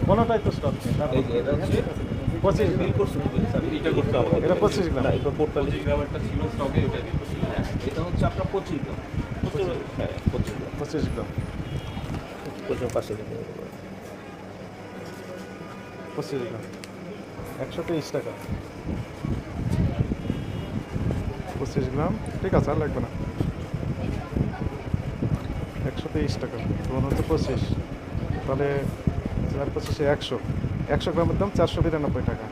কোনোটাই তো স্টক নেই। এই যে এটা হচ্ছে 25 বিল গ্রাম। করছে স্যার, এটা করতে হবে। এটা 25 গ্রাম। না, এটা 45 গ্রাম একটা ছিল স্টকে, ওটা বিল করছে। এটা হচ্ছে আপনার 25 গ্রাম। হ্যাঁ, 25 গ্রাম। 25 গ্রাম। 25 পাশে দিতে হবে। 25 গ্রাম 123 টাকা। 25 গ্রাম ঠিক আছে, আর লাগবে না। 123 টাকা, তখন হচ্ছে 25, তাহলে 4 25 100, 100 গ্রামের দাম 492 টাকা।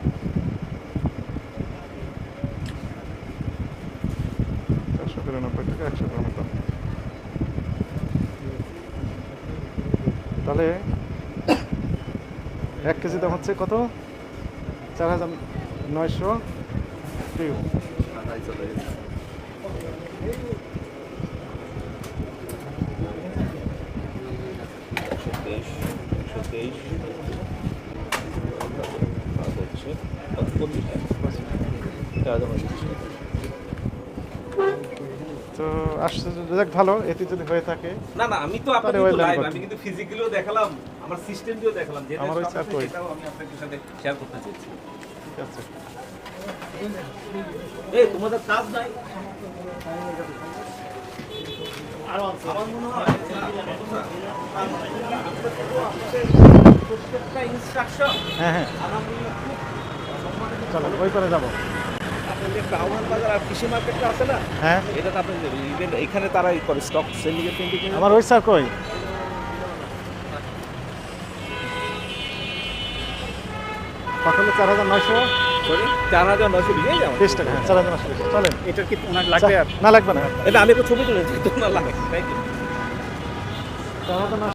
492 টাকা 100 গ্রামের দাম। তাহলে 1 কেজি দাম হচ্ছে কত? 4900 টিউ। 123 হচ্ছে 25 টাকা। তো আসছে, যাক ভালো, এতে যদি হয়ে থাকে। না না, আমি তো আপনাকে তাহলে লাইভ, ওই আমি কিন্তু ফিজিক্যালিও দেখালাম, আমার সিস্টেম দিয়েও দেখালাম, যেটা আমার ওই সব স্যার আছে কই? সেটাও আমি আপনাদের সাথে শেয়ার করতে চাইছি। ঠিক আছে। এই তোমাদের কাজ নাই? আমার মনে হয় প্রত্যেকটা ইনস্ট্রাকশন হ্যাঁ হ্যাঁ, আলহামদুলিল্লাহ খুব সম্মানিত। চলো ওই করে যাবো। আপনার যে কাউমান বাজার আর কৃষি মার্কেটটা আছে না, হ্যাঁ, এটা তো আপনি ইভেন এখানে তারা করে স্টক সিন্ডিকেট সিন্ডিকেট। আমার ওই স্যার কই? তাহলে 4900 সরি 4920 যাও 30 টাকা। হ্যাঁ, 4900 চলেন। এটা কি ওনার লাগবে আর? না লাগবে না। এটা আমি একটা ছবি তুলেছি, তো না লাগে, থ্যাংক ইউ। তাহলে তো না